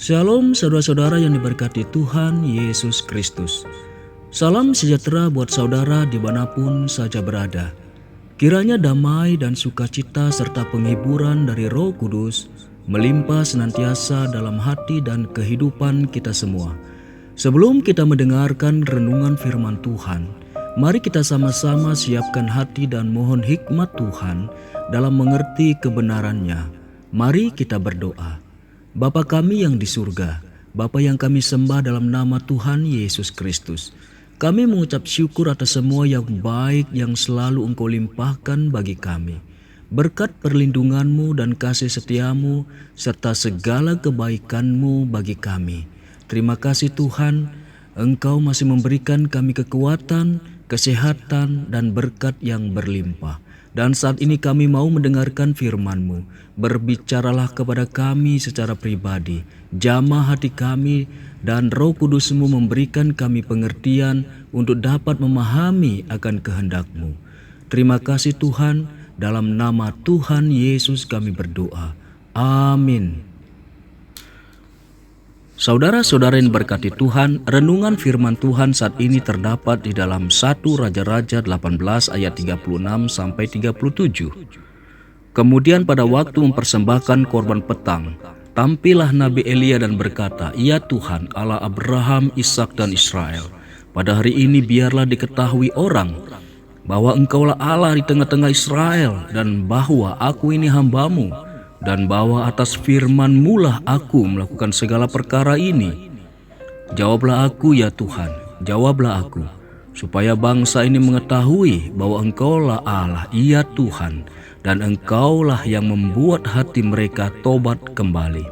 Shalom saudara-saudara yang diberkati Tuhan Yesus Kristus. Salam sejahtera buat saudara dimanapun saja berada. Kiranya damai dan sukacita serta penghiburan dari Roh Kudus melimpah senantiasa dalam hati dan kehidupan kita semua. Sebelum kita mendengarkan renungan firman Tuhan, mari kita sama-sama siapkan hati dan mohon hikmat Tuhan dalam mengerti kebenarannya. Mari kita berdoa. Bapa kami yang di surga, Bapa yang kami sembah dalam nama Tuhan Yesus Kristus. Kami mengucap syukur atas semua yang baik yang selalu Engkau limpahkan bagi kami. Berkat perlindungan-Mu dan kasih setia-Mu serta segala kebaikan-Mu bagi kami. Terima kasih Tuhan, Engkau masih memberikan kami kekuatan, kesehatan, dan berkat yang berlimpah. Dan saat ini kami mau mendengarkan firman-Mu. Berbicaralah kepada kami secara pribadi. Jamah hati kami dan Roh Kudus-Mu memberikan kami pengertian untuk dapat memahami akan kehendak-Mu. Terima kasih Tuhan, dalam nama Tuhan Yesus kami berdoa. Amin. Saudara-saudara yang berkati Tuhan, renungan firman Tuhan saat ini terdapat di dalam 1 Raja-Raja 18 ayat 36 sampai 37. Kemudian pada waktu mempersembahkan korban petang, tampillah Nabi Elia dan berkata, "Ya Tuhan, Allah Abraham, Ishak dan Israel, pada hari ini biarlah diketahui orang bahwa Engkaulah Allah di tengah-tengah Israel dan bahwa aku ini hamba-Mu. Dan bahwa atas firman-Mu lah aku melakukan segala perkara ini. Jawablah aku ya Tuhan, jawablah aku, supaya bangsa ini mengetahui bahwa Engkaulah Allah, ya Tuhan, dan Engkaulah yang membuat hati mereka tobat kembali."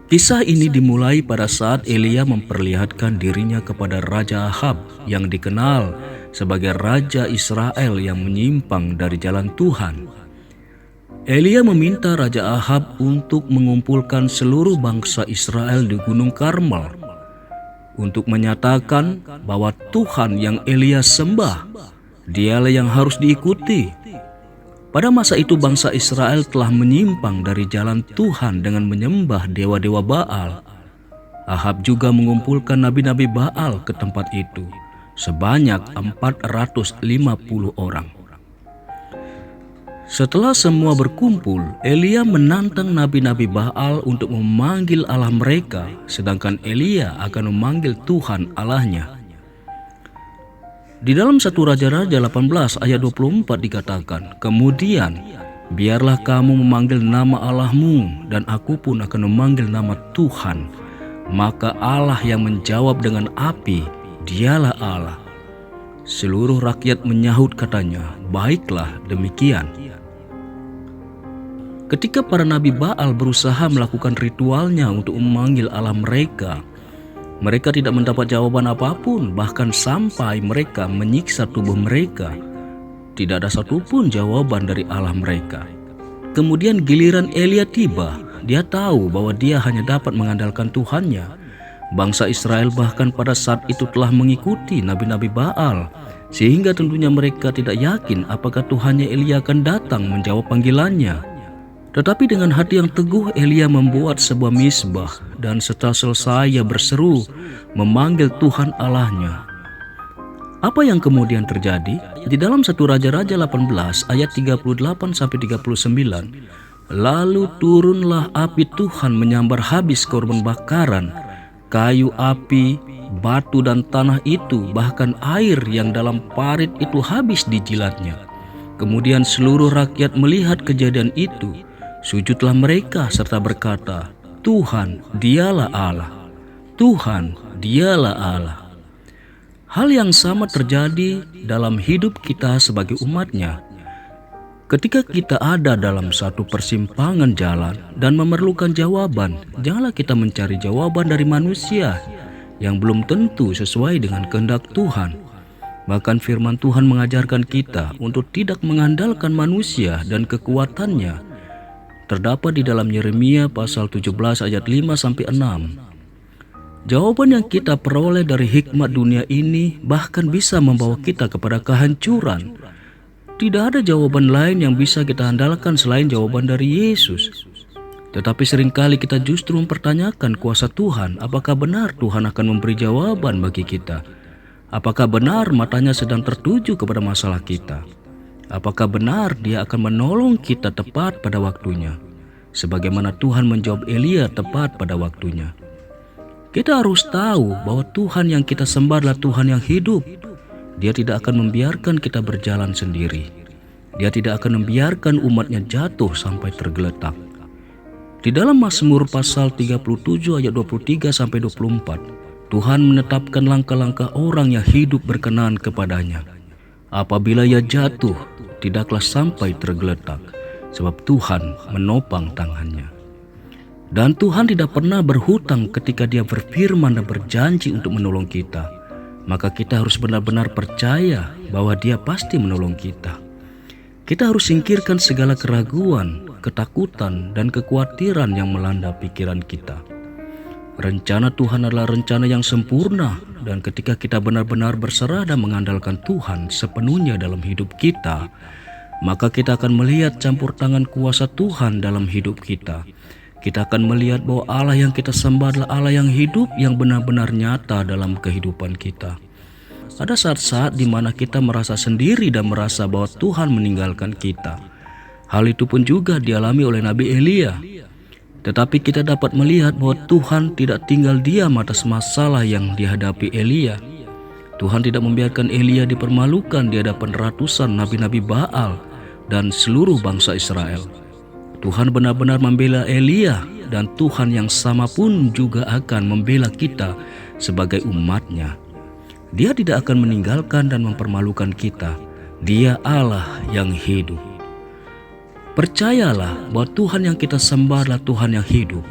Kisah ini dimulai pada saat Elia memperlihatkan dirinya kepada Raja Ahab yang dikenal sebagai Raja Israel yang menyimpang dari jalan Tuhan. Elia meminta Raja Ahab untuk mengumpulkan seluruh bangsa Israel di Gunung Karmel untuk menyatakan bahwa Tuhan yang Elia sembah, dialah yang harus diikuti. Pada masa itu bangsa Israel telah menyimpang dari jalan Tuhan dengan menyembah dewa-dewa Baal. Ahab juga mengumpulkan nabi-nabi Baal ke tempat itu, sebanyak 450 orang. Setelah semua berkumpul, Elia menantang nabi-nabi Baal untuk memanggil Allah mereka, sedangkan Elia akan memanggil Tuhan Allahnya. Di dalam 1 Raja-Raja 18 ayat 24 dikatakan, "Kemudian biarlah kamu memanggil nama Allahmu, dan aku pun akan memanggil nama Tuhan." Maka Allah yang menjawab dengan api, "Dialah Allah." Seluruh rakyat menyahut katanya, "Baiklah demikian." Ketika para nabi Baal berusaha melakukan ritualnya untuk memanggil Allah mereka, mereka tidak mendapat jawaban apapun, bahkan sampai mereka menyiksa tubuh mereka. Tidak ada satupun jawaban dari Allah mereka. Kemudian giliran Elia tiba. Dia tahu bahwa dia hanya dapat mengandalkan Tuhannya. Bangsa Israel bahkan pada saat itu telah mengikuti nabi-nabi Baal, sehingga tentunya mereka tidak yakin apakah Tuhannya Elia akan datang menjawab panggilannya. Tetapi dengan hati yang teguh Elia membuat sebuah misbah, dan setelah selesai ia berseru memanggil Tuhan Allahnya. Apa yang kemudian terjadi? Di dalam 1 Raja-Raja 18 ayat 38 sampai 39, "Lalu turunlah api Tuhan menyambar habis korban bakaran, kayu api, batu dan tanah itu, bahkan air yang dalam parit itu habis dijilatnya. Kemudian seluruh rakyat melihat kejadian itu. Sujudlah mereka serta berkata, 'Tuhan, dialah Allah. Tuhan, dialah Allah.'" Hal yang sama terjadi dalam hidup kita sebagai umat-Nya. Ketika kita ada dalam satu persimpangan jalan dan memerlukan jawaban, janganlah kita mencari jawaban dari manusia yang belum tentu sesuai dengan kehendak Tuhan. Bahkan firman Tuhan mengajarkan kita untuk tidak mengandalkan manusia dan kekuatannya. Terdapat di dalam Yeremia pasal 17 ayat 5 sampai 6. Jawaban yang kita peroleh dari hikmat dunia ini bahkan bisa membawa kita kepada kehancuran. Tidak ada jawaban lain yang bisa kita andalkan selain jawaban dari Yesus. Tetapi seringkali kita justru mempertanyakan kuasa Tuhan. Apakah benar Tuhan akan memberi jawaban bagi kita? Apakah benar matanya sedang tertuju kepada masalah kita? Apakah benar Dia akan menolong kita tepat pada waktunya? Sebagaimana Tuhan menjawab Elia tepat pada waktunya. Kita harus tahu bahwa Tuhan yang kita sembah adalah Tuhan yang hidup. Dia tidak akan membiarkan kita berjalan sendiri. Dia tidak akan membiarkan umatnya jatuh sampai tergeletak. Di dalam Mazmur pasal 37 ayat 23-24, Tuhan menetapkan langkah-langkah orang yang hidup berkenan kepadanya. Apabila ia jatuh, tidaklah sampai tergeletak, sebab Tuhan menopang tangannya. Dan Tuhan tidak pernah berhutang ketika Dia berfirman dan berjanji untuk menolong kita. Maka kita harus benar-benar percaya bahwa Dia pasti menolong kita. Kita harus singkirkan segala keraguan, ketakutan, dan kekhawatiran yang melanda pikiran kita. Rencana Tuhan adalah rencana yang sempurna, dan ketika kita benar-benar berserah dan mengandalkan Tuhan sepenuhnya dalam hidup kita, maka kita akan melihat campur tangan kuasa Tuhan dalam hidup kita. Kita akan melihat bahwa Allah yang kita sembah adalah Allah yang hidup, yang benar-benar nyata dalam kehidupan kita. Ada saat-saat di mana kita merasa sendiri dan merasa bahwa Tuhan meninggalkan kita. Hal itu pun juga dialami oleh Nabi Elia. Tetapi kita dapat melihat bahwa Tuhan tidak tinggal diam atas masalah yang dihadapi Elia. Tuhan tidak membiarkan Elia dipermalukan di hadapan ratusan nabi-nabi Baal dan seluruh bangsa Israel. Tuhan benar-benar membela Elia, dan Tuhan yang sama pun juga akan membela kita sebagai umat-Nya. Dia tidak akan meninggalkan dan mempermalukan kita. Dia Allah yang hidup. Percayalah bahwa Tuhan yang kita sembah adalah Tuhan yang hidup,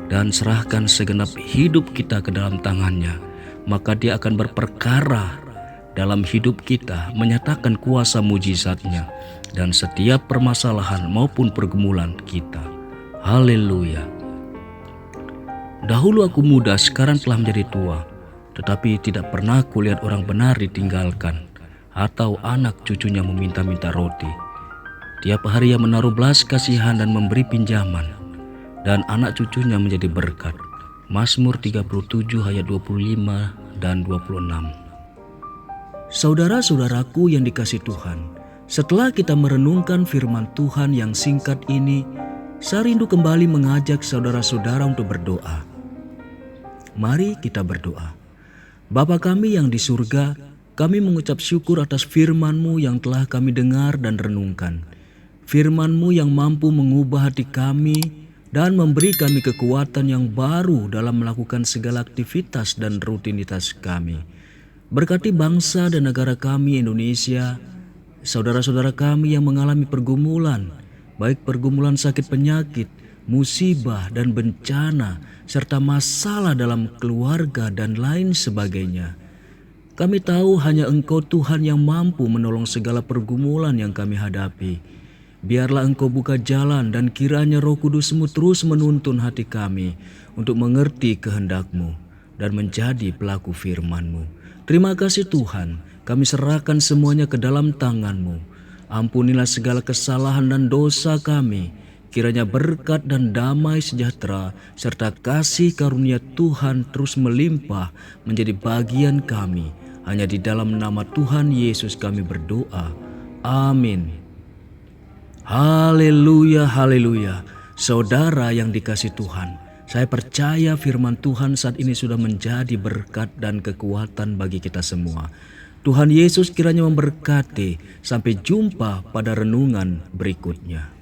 dan serahkan segenap hidup kita ke dalam tangan-Nya. Maka Dia akan berperkara dalam hidup kita, menyatakan kuasa mujizat-Nya dan setiap permasalahan maupun pergumulan kita. Haleluya. Dahulu aku muda, sekarang telah menjadi tua, tetapi tidak pernah kulihat orang benar ditinggalkan, atau anak cucunya meminta-minta roti. Tiap hari ia menaruh belas kasihan dan memberi pinjaman, dan anak cucunya menjadi berkat. Mazmur 37 ayat 25 dan 26. Saudara-saudaraku yang dikasihi Tuhan, setelah kita merenungkan firman Tuhan yang singkat ini, saya rindu kembali mengajak saudara-saudara untuk berdoa. Mari kita berdoa. Bapa kami yang di surga, kami mengucap syukur atas firman-Mu yang telah kami dengar dan renungkan. Firman-Mu yang mampu mengubah hati kami dan memberi kami kekuatan yang baru dalam melakukan segala aktivitas dan rutinitas kami. Berkati bangsa dan negara kami Indonesia, saudara-saudara kami yang mengalami pergumulan, baik pergumulan sakit penyakit, musibah dan bencana, serta masalah dalam keluarga dan lain sebagainya. Kami tahu hanya Engkau Tuhan yang mampu menolong segala pergumulan yang kami hadapi. Biarlah Engkau buka jalan dan kiranya Roh Kudus-Mu terus menuntun hati kami untuk mengerti kehendak-Mu dan menjadi pelaku firman-Mu. Terima kasih Tuhan, kami serahkan semuanya ke dalam tangan-Mu. Ampunilah segala kesalahan dan dosa kami. Kiranya berkat dan damai sejahtera serta kasih karunia Tuhan terus melimpah menjadi bagian kami. Hanya di dalam nama Tuhan Yesus kami berdoa. Amin. Haleluya, haleluya. Saudara yang dikasihi Tuhan, saya percaya firman Tuhan saat ini sudah menjadi berkat dan kekuatan bagi kita semua. Tuhan Yesus kiranya memberkati. Sampai jumpa pada renungan berikutnya.